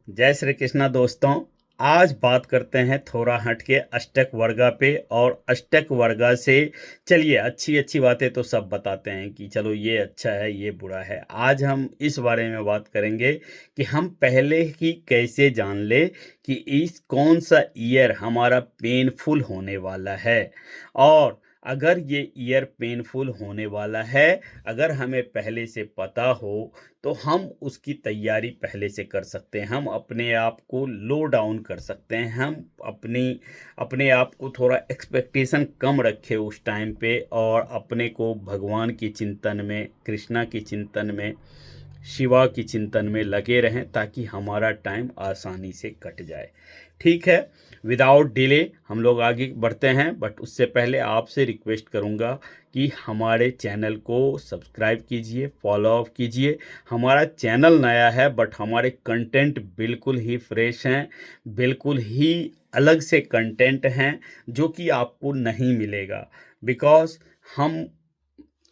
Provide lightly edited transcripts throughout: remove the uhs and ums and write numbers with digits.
जय श्री कृष्णा दोस्तों। आज बात करते हैं थोड़ा हट के अष्टक वर्गा पे। और अष्टक वर्गा से चलिए अच्छी अच्छी बातें तो सब बताते हैं कि चलो ये अच्छा है ये बुरा है। आज हम इस बारे में बात करेंगे कि हम पहले ही कैसे जान ले कि इस कौन सा ईयर हमारा पेनफुल होने वाला है। और अगर ये ईयर पेनफुल होने वाला है, अगर हमें पहले से पता हो तो हम उसकी तैयारी पहले से कर सकते हैं। हम अपने आप को लो डाउन कर सकते हैं। हम अपने आप को थोड़ा एक्सपेक्टेशन कम रखें उस टाइम पे, और अपने को भगवान की चिंतन में, कृष्णा की चिंतन में, शिवा की चिंतन में लगे रहें ताकि हमारा टाइम आसानी से कट जाए। ठीक है, विदाउट डिले हम लोग आगे बढ़ते हैं। बट उससे पहले आपसे रिक्वेस्ट करूंगा कि हमारे चैनल को सब्सक्राइब कीजिए, फॉलो अप कीजिए। हमारा चैनल नया है बट हमारे कंटेंट बिल्कुल ही फ्रेश हैं, बिल्कुल ही अलग से कंटेंट हैं जो कि आपको नहीं मिलेगा। बिकॉज हम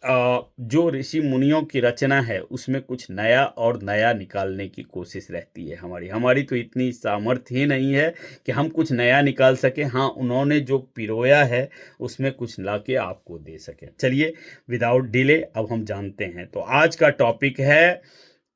जो ऋषि मुनियों की रचना है उसमें कुछ नया और नया निकालने की कोशिश रहती है। हमारी हमारी तो इतनी सामर्थ्य ही नहीं है कि हम कुछ नया निकाल सकें। हाँ, उन्होंने जो पिरोया है उसमें कुछ लाके आपको दे सकें। चलिए विदाउट डिले अब हम जानते हैं। तो आज का टॉपिक है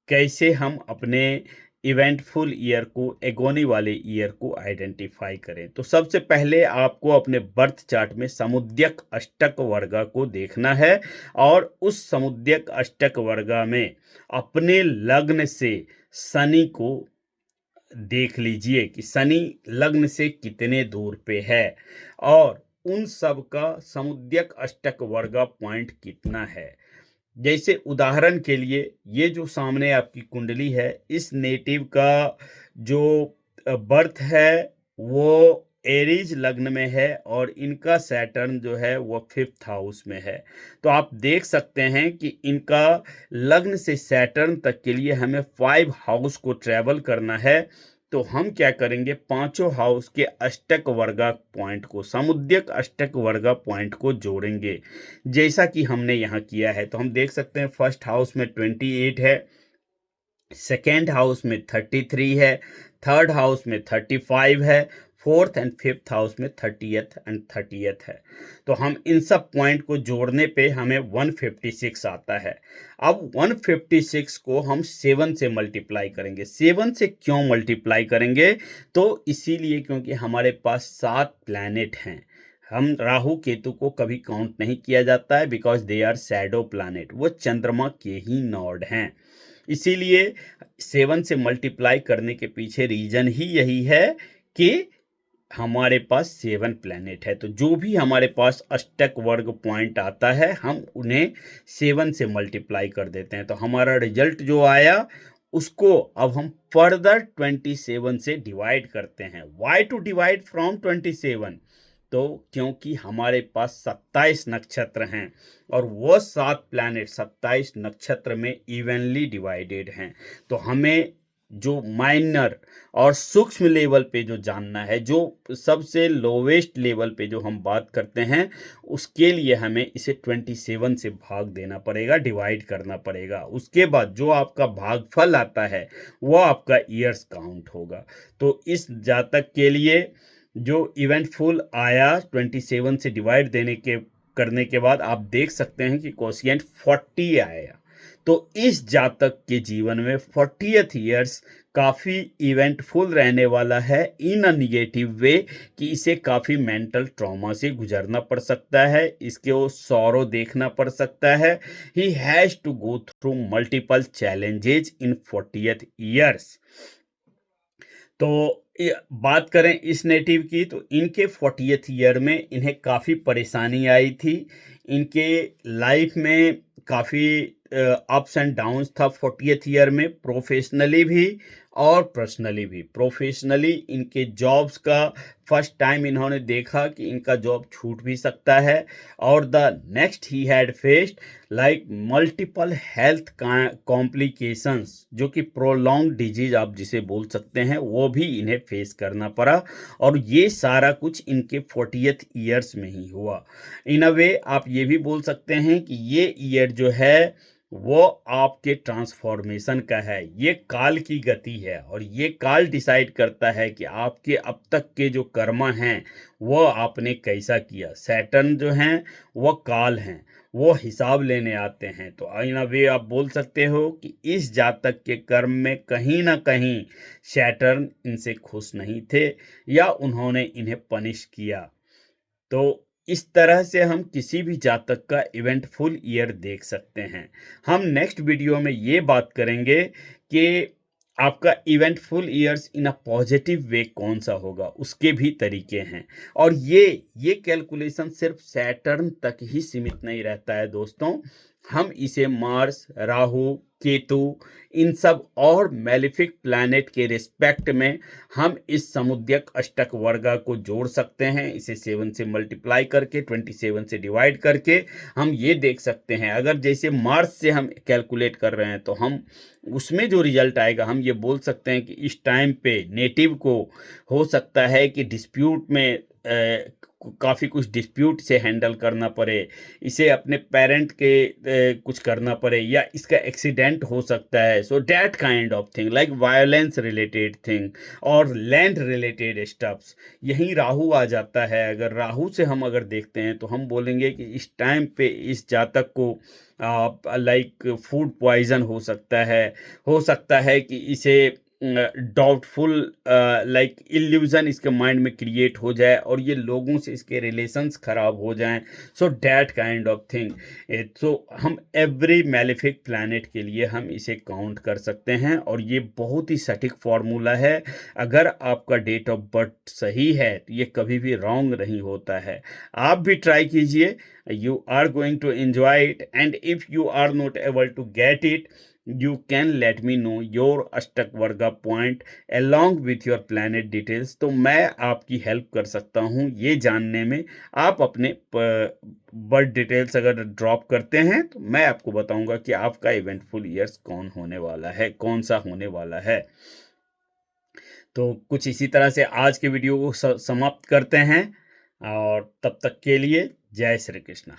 कैसे हम अपने इवेंटफुल ईयर को, एगोनी वाले ईयर को आइडेंटिफाई करें। तो सबसे पहले आपको अपने बर्थ चार्ट में समुद्यक अष्टक वर्गा को देखना है, और उस समुद्यक अष्टक वर्गा में अपने लग्न से शनि को देख लीजिए कि शनि लग्न से कितने दूर पे है, और उन सब का समुद्यक अष्टक वर्गा पॉइंट कितना है। जैसे उदाहरण के लिए ये जो सामने आपकी कुंडली है, इस नेटिव का जो बर्थ है वो एरीज लग्न में है, और इनका सैटर्न जो है वो 5th हाउस में है। तो आप देख सकते हैं कि इनका लग्न से सैटर्न तक के लिए हमें 5 हाउस को ट्रेवल करना है। तो हम क्या करेंगे, पांचों हाउस के अष्टक वर्गा पॉइंट को, समुद्यक अष्टक वर्गा पॉइंट को जोड़ेंगे, जैसा कि हमने यहाँ किया है। तो हम देख सकते हैं फर्स्ट हाउस में 28 है, सेकेंड हाउस में 33 है, थर्ड हाउस में 35 है, फोर्थ एंड फिफ्थ हाउस में 30th एंड 30th है। तो हम इन सब पॉइंट को जोड़ने पे हमें 156 आता है। अब 156 को हम 7 से मल्टीप्लाई करेंगे। 7 से क्यों मल्टीप्लाई करेंगे, तो इसीलिए क्योंकि हमारे पास 7 प्लैनेट हैं। हम राहु केतु को कभी काउंट नहीं किया जाता है, because they are shadow planet, वो चंद्रमा के ही नॉड हैं। इसीलिए 7 से मल्टीप्लाई करने के पीछे रीजन ही यही है कि हमारे पास 7 प्लैनेट है। तो जो भी हमारे पास अष्टक वर्ग पॉइंट आता है हम उन्हें 7 से मल्टीप्लाई कर देते हैं। तो हमारा रिजल्ट जो आया उसको अब हम फर्दर 27 से डिवाइड करते हैं। वाई टू डिवाइड फ्रॉम 27, तो क्योंकि हमारे पास 27 नक्षत्र हैं, और वो 7 प्लैनेट 27 नक्षत्र में इवनली डिवाइडेड हैं। तो हमें जो माइनर और सूक्ष्म लेवल पे जो जानना है, जो सबसे लोवेस्ट लेवल पे जो हम बात करते हैं, उसके लिए हमें इसे 27 से भाग देना पड़ेगा, डिवाइड करना पड़ेगा। उसके बाद जो आपका भागफल आता है वो आपका ईयर्स काउंट होगा। तो इस जातक के लिए जो इवेंटफुल आया 27 से डिवाइड देने के करने के बाद आप देख सकते हैं कि कोशिएंट 40 आया। तो इस जातक के जीवन में 40th ईयर्स काफ़ी इवेंटफुल रहने वाला है, इन अ निगेटिव वे, कि इसे काफ़ी मेंटल ट्रॉमा से गुजरना पड़ सकता है, इसके वो सौरो देखना पड़ सकता है। He has to go through multiple challenges in 40th years. तो बात करें इस नेटिव की, तो इनके 40th ईयर में इन्हें काफ़ी परेशानी आई थी। इनके लाइफ में काफ़ी अप्स एंड डाउन्स था 40th ईयर में, प्रोफेशनली भी और पर्सनली भी। प्रोफेशनली इनके जॉब्स का फर्स्ट टाइम इन्होंने देखा कि इनका जॉब छूट भी सकता है, और the next he had faced like multiple health complications, जो कि प्रोलॉन्ग डिजीज आप जिसे बोल सकते हैं, वो भी इन्हें फेस करना पड़ा। और ये सारा कुछ इनके 40th ईयर्स में ही हुआ। इन अ वे आप ये भी बोल सकते हैं कि ये ईयर जो है वो आपके ट्रांसफॉर्मेशन का है। ये काल की गति है और ये काल डिसाइड करता है कि आपके अब तक के जो कर्म हैं वो आपने कैसा किया। सैटर्न जो हैं वो काल हैं, वो हिसाब लेने आते हैं। तो इन अ वे आप बोल सकते हो कि इस जातक के कर्म में कहीं ना कहीं सैटर्न इनसे खुश नहीं थे या उन्होंने इन्हें पनिश किया। तो इस तरह से हम किसी भी जातक का इवेंटफुल ईयर देख सकते हैं। हम नेक्स्ट वीडियो में ये बात करेंगे कि आपका eventful years in a positive way कौन सा होगा, उसके भी तरीके हैं। और ये कैलकुलेशन सिर्फ सैटर्न तक ही सीमित नहीं रहता है दोस्तों, हम इसे मार्स, राहु, केतु, इन सब और मैलिफिक प्लैनेट के रिस्पेक्ट में हम इस समुद्यक अष्टक वर्गा को जोड़ सकते हैं। इसे 7 से मल्टीप्लाई करके 27 से डिवाइड करके हम ये देख सकते हैं। अगर जैसे मार्स से हम कैलकुलेट कर रहे हैं तो हम उसमें जो रिजल्ट आएगा हम ये बोल सकते हैं कि इस टाइम पे नेटिव को हो सकता है कि डिस्प्यूट में काफ़ी कुछ डिस्प्यूट से हैंडल करना पड़े, इसे अपने पेरेंट के कुछ करना पड़े, या इसका एक्सीडेंट हो सकता है। So that kind of thing like violence related thing और लैंड रिलेटेड स्टफ्स, यहीं राहु आ जाता है। अगर राहु से हम अगर देखते हैं तो हम बोलेंगे कि इस टाइम पे इस जातक को लाइक फूड पॉइजन हो सकता है कि इसे डाउटफुल लाइक इल्यूजन इसके माइंड में क्रिएट हो जाए और ये लोगों से इसके रिलेशंस खराब हो जाएं। So that kind of thing. तो हम एवरी मैलिफिक प्लैनेट के लिए हम इसे काउंट कर सकते हैं और ये बहुत ही सटीक फार्मूला है। अगर आपका डेट ऑफ बर्थ सही है तो ये कभी भी रॉन्ग नहीं होता है। आप भी ट्राई कीजिए, you are going to enjoy it, and if you are not able to get it, you can let me know your अष्टक वर्गा point along with your planet details। तो मैं आपकी हेल्प कर सकता हूँ ये जानने में। आप अपने बर्थ डिटेल्स अगर ड्रॉप करते हैं तो मैं आपको बताऊंगा कि आपका इवेंटफुल ईयर्स कौन होने वाला है, कौन सा होने वाला है। तो कुछ इसी तरह से आज के वीडियो को समाप्त करते हैं और तब तक के लिए जय श्री कृष्णा।